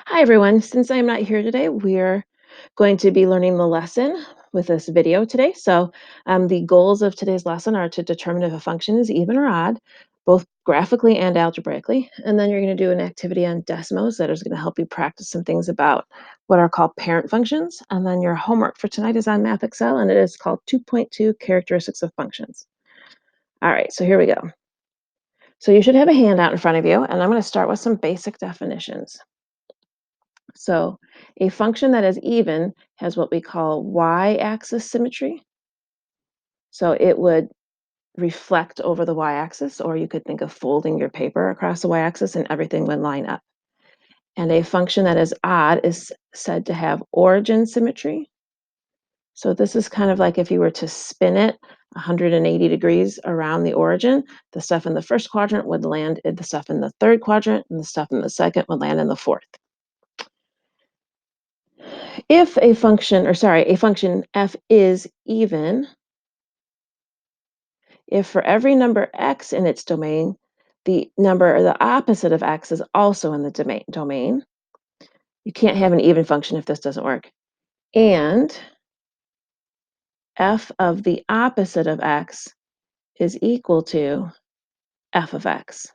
Hi, everyone. Since I'm not here today, we're going to be learning the lesson with this video today. The goals of today's lesson are to determine if a function is even or odd, both graphically and algebraically. And then you're going to do an activity on Desmos that is going to help you practice some things about what are called parent functions. And then your homework for tonight is on Math Excel, and it is called 2.2 Characteristics of Functions. All right, so here we go. So you should have a handout in front of you, and I'm going to start with some basic definitions. So a function that is even has what we call y-axis symmetry. So it would reflect over the y-axis, or you could think of folding your paper across the y-axis and everything would line up. And a function that is odd is said to have origin symmetry. So this is kind of like if you were to spin it 180 degrees around the origin, the stuff in the first quadrant would land in the stuff in the third quadrant, and the stuff in the second would land in the fourth. If a function, a function f is even, if for every number x in its domain, the number or the opposite of x is also in the domain, you can't have an even function if this doesn't work. And f of the opposite of x is equal to f of x.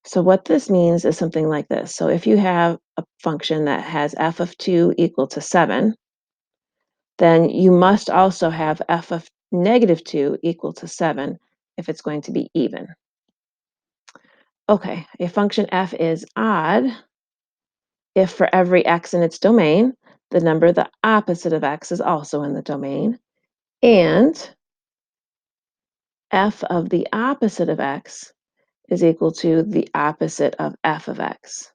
So what this means is something like this. So if you have a function that has f of 2 equal to 7, then you must also have f of negative 2 equal to 7 if it's going to be even. Okay, a function f is odd if for every x in its domain, the number the opposite of x is also in the domain, and f of the opposite of x is equal to the opposite of f of x.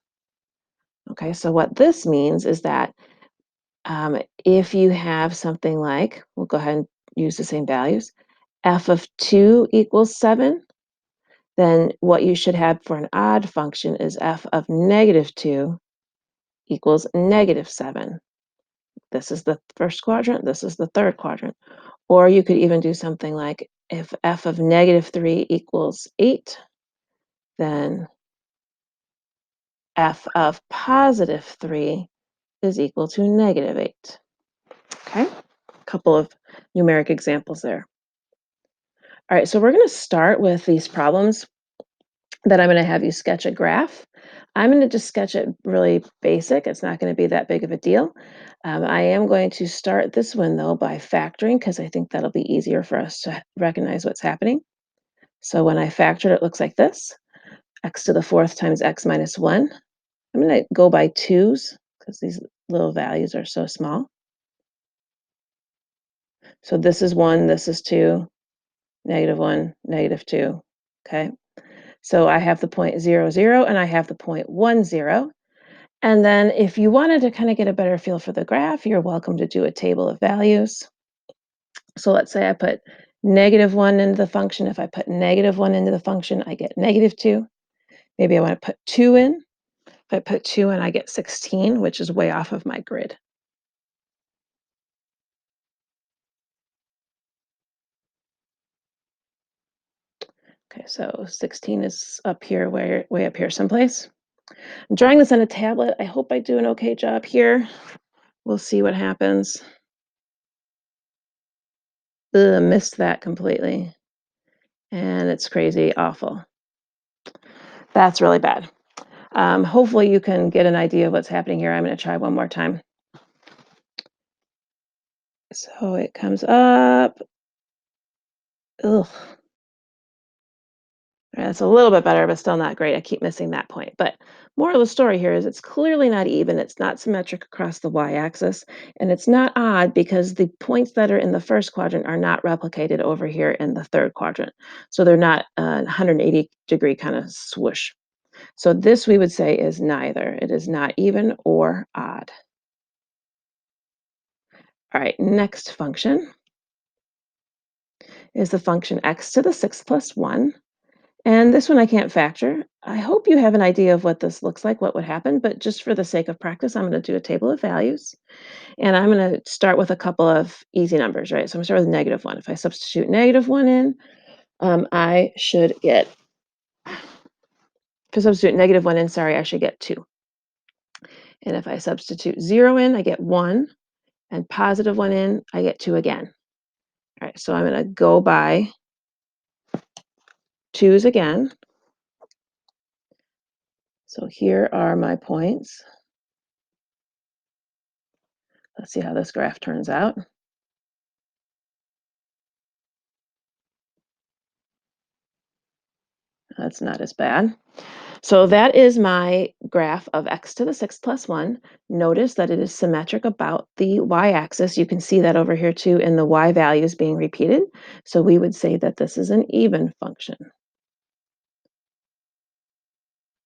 Okay, so what this means is that if you have something like, we'll go ahead and use the same values, f of 2 equals 7, then what you should have for an odd function is f of negative 2 equals negative 7. This is the first quadrant, this is the third quadrant. Or you could even do something like if f of negative 3 equals 8, then f of positive 3 is equal to negative 8. Okay, a couple of numeric examples there. All right, so we're going to start with these problems that I'm going to have you sketch a graph. I'm going to just sketch it really basic. It's not going to be that big of a deal. I am going to start this one, though, by factoring because I think that'll be easier for us to recognize what's happening. So when I factor it, it looks like this. X to the fourth times x minus 1. I'm going to go by twos because these little values are so small. So this is 1, this is 2, negative 1, negative 2. Okay. So I have the point 0, 0, and I have the point 1, 0. And then if you wanted to kind of get a better feel for the graph, you're welcome to do a table of values. So let's say I put negative 1 into the function. If I put negative 1 into the function, I get negative 2. Maybe I want to put 2 in. If I put 2 in, I get 16, which is way off of my grid. Okay, so 16 is up here, way up here someplace. I'm drawing this on a tablet. I hope I do an okay job here. We'll see what happens. Ugh, missed that completely. And it's crazy, awful. That's really bad. Hopefully you can get an idea of what's happening here. I'm going to try one more time. So it comes up. Ugh. That's a little bit better, but still not great. I keep missing that point. But moral of the story here is it's clearly not even. It's not symmetric across the y-axis. And it's not odd because the points that are in the first quadrant are not replicated over here in the third quadrant. So they're not a 180-degree kind of swoosh. So this we would say is neither. It is not even or odd. All right, next function is the function x to the 6th plus 1. And this one I can't factor. I hope you have an idea of what this looks like, what would happen, but just for the sake of practice, I'm going to do a table of values. And I'm going to start with a couple of easy numbers, right? So I'm going to start with negative 1. If I substitute negative 1 in, I should get, if I substitute negative 1 in, sorry, I should get 2. And if I substitute 0 in, I get 1, and positive 1 in, I get 2 again. All right, so I'm going to go by 2's again. So here are my points. Let's see how this graph turns out. That's not as bad. So that is my graph of x to the 6th plus 1. Notice that it is symmetric about the y-axis. You can see that over here too in the y values being repeated. So we would say that this is an even function.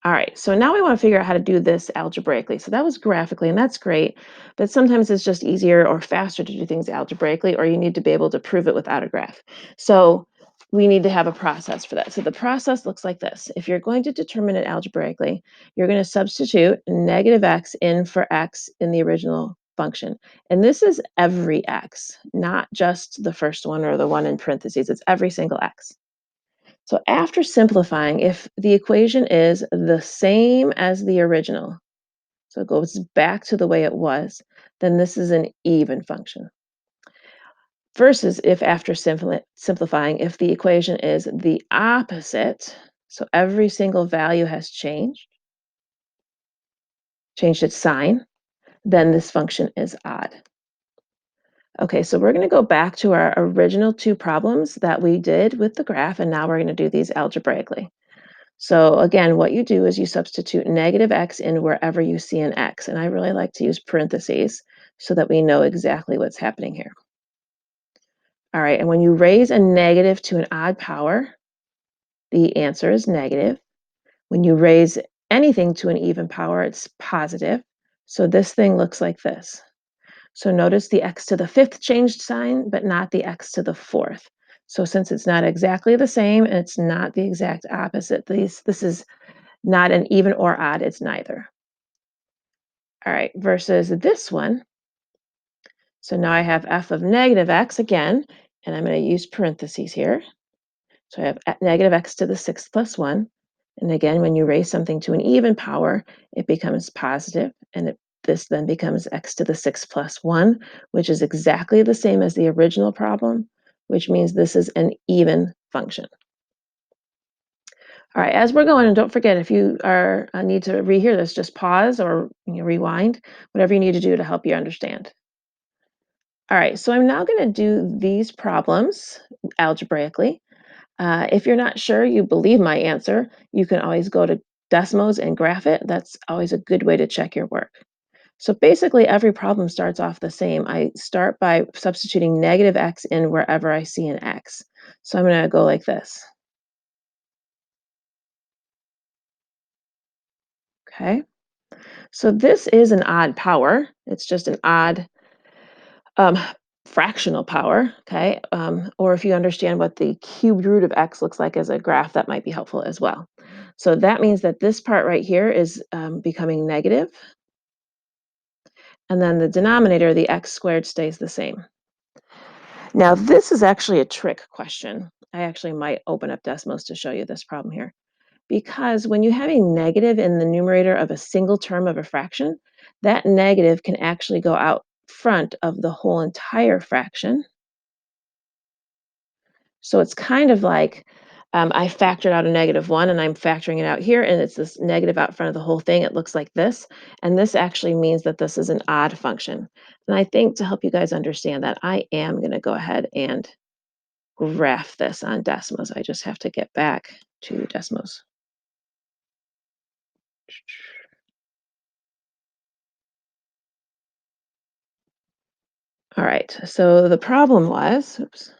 All right, so now we want to figure out how to do this algebraically. So that was graphically, and that's great, but sometimes it's just easier or faster to do things algebraically, or you need to be able to prove it without a graph. So we need to have a process for that. So the process looks like this. If you're going to determine it algebraically, you're going to substitute negative x in for x in the original function. And this is every x, not just the first one or the one in parentheses. It's every single x. So after simplifying, if the equation is the same as the original, so it goes back to the way it was, then this is an even function. Versus if after simplifying, if the equation is the opposite, so every single value has changed its sign, then this function is odd. Okay, so we're going to go back to our original two problems that we did with the graph, and now we're going to do these algebraically. So again, what you do is you substitute negative x in wherever you see an x. And I really like to use parentheses so that we know exactly what's happening here. All right, and when you raise a negative to an odd power, the answer is negative. When you raise anything to an even power, it's positive. So this thing looks like this. So notice the x to the 5th changed sign, but not the x to the 4th. So since it's not exactly the same and it's not the exact opposite, this is not an even or odd, it's neither. All right, versus this one. So now I have f of negative x again, and I'm going to use parentheses here. So I have negative x to the 6th plus 1. And again, when you raise something to an even power, it becomes positive, and this then becomes x to the 6th plus 1, which is exactly the same as the original problem, which means this is an even function. All right, as we're going, and don't forget, if you are need to rehear this, just pause or rewind, whatever you need to do to help you understand. All right, so I'm now going to do these problems algebraically. If you're not sure you believe my answer, you can always go to Desmos and graph it. That's always a good way to check your work. So basically, every problem starts off the same. I start by substituting negative x in wherever I see an x. So I'm going to go like this. Okay. So this is an odd power. It's just an odd um, fractional power, okay? Or if you understand what the cubed root of x looks like as a graph, that might be helpful as well. So that means that this part right here is becoming negative, and then the denominator, the x squared, stays the same. Now, this is actually a trick question. I actually might open up Desmos to show you this problem here. Because when you have a negative in the numerator of a single term of a fraction, that negative can actually go out front of the whole entire fraction. So it's kind of like I factored out a -1 and I'm factoring it out here, and it's this negative out front of the whole thing. It looks like this. And this actually means that this is an odd function. And I think to help you guys understand that, I am going to go ahead and graph this on Desmos. I just have to get back to Desmos. All right, so the problem was, oops,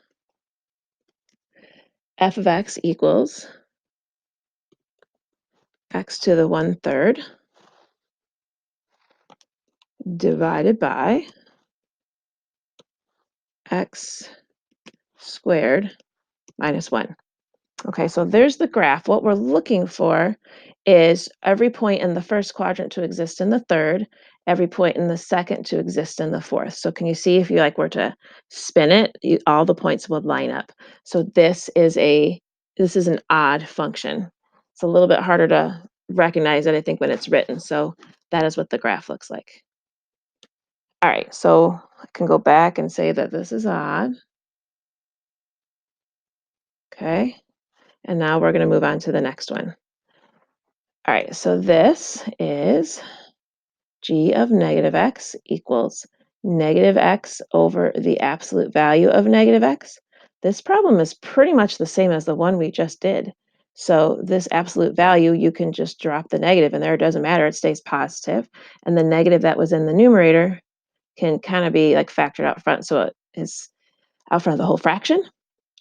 f of x equals x to the 1/3 divided by x squared minus 1. Okay, so there's the graph. What we're looking for is every point in the first quadrant to exist in the third, every point in the second to exist in the fourth. So can you see if you were to spin it, all the points would line up. So this is an odd function. It's a little bit harder to recognize it, I think, when it's written. So That is what the graph looks like. All right, so I can go back and say that this is odd. Okay, and now we're going to move on to the next one. All right, so this is g of negative x equals negative x over the absolute value of negative x. This problem is pretty much the same as the one we just did. So this absolute value, you can just drop the negative in there. It doesn't matter. It stays positive. And the negative that was in the numerator can kind of be like factored out front. So it is out front of the whole fraction,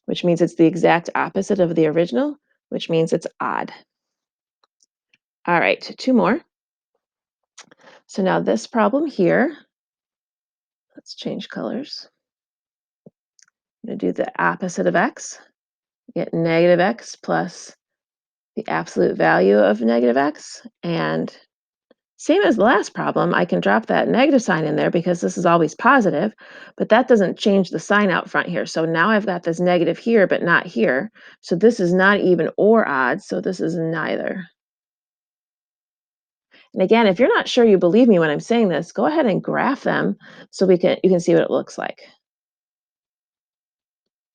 which means it's the exact opposite of the original, which means it's odd. All right, two more. So now this problem here, let's change colors. I'm going to do the opposite of x, get negative x plus the absolute value of negative x. And same as the last problem, I can drop that negative sign in there because this is always positive, but that doesn't change the sign out front here. So now I've got this negative here, but not here. So this is not even or odd, so this is neither. And again, if you're not sure you believe me when I'm saying this, go ahead and graph them so you can see what it looks like.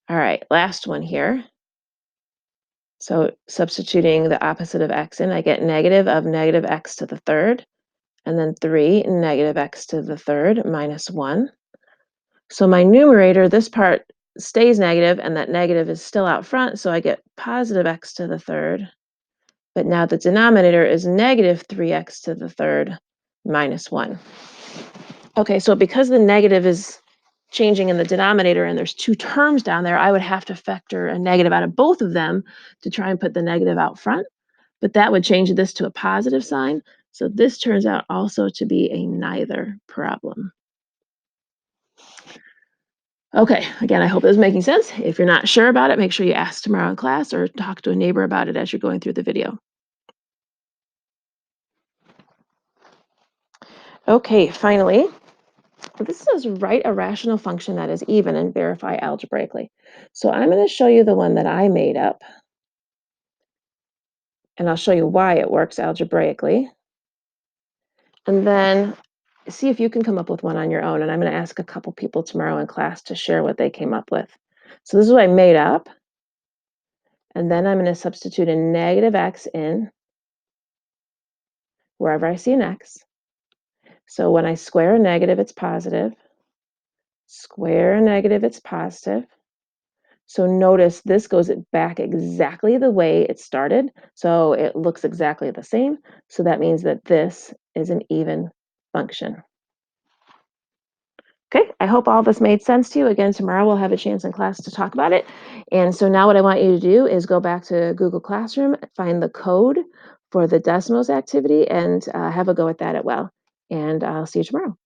All right, last one here. So substituting the opposite of x in, I get negative of negative x to the third, and then 3 negative x to the third minus 1. So my numerator, this part stays negative, and that negative is still out front, so I get positive x to the third. But now the denominator is negative 3x to the third minus 1. Okay, so because the negative is changing in the denominator and there's two terms down there, I would have to factor a negative out of both of them to try and put the negative out front. But that would change this to a positive sign. So this turns out also to be a neither problem. Okay, again, I hope this is making sense. If you're not sure about it, make sure you ask tomorrow in class or talk to a neighbor about it as you're going through the video. Okay, finally, this says write a rational function that is even and verify algebraically. So I'm going to show you the one that I made up, and I'll show you why it works algebraically. And then see if you can come up with one on your own. And I'm going to ask a couple people tomorrow in class to share what they came up with. So this is what I made up. And then I'm going to substitute a negative x in wherever I see an x. So when I square a negative, it's positive. Square a negative, it's positive. So notice this goes back exactly the way it started. So it looks exactly the same. So that means that this is an even function. Okay, I hope all this made sense to you. Again, tomorrow we'll have a chance in class to talk about it. And so now what I want you to do is go back to Google Classroom, find the code for the Desmos activity, and have a go at that as well. And I'll see you tomorrow.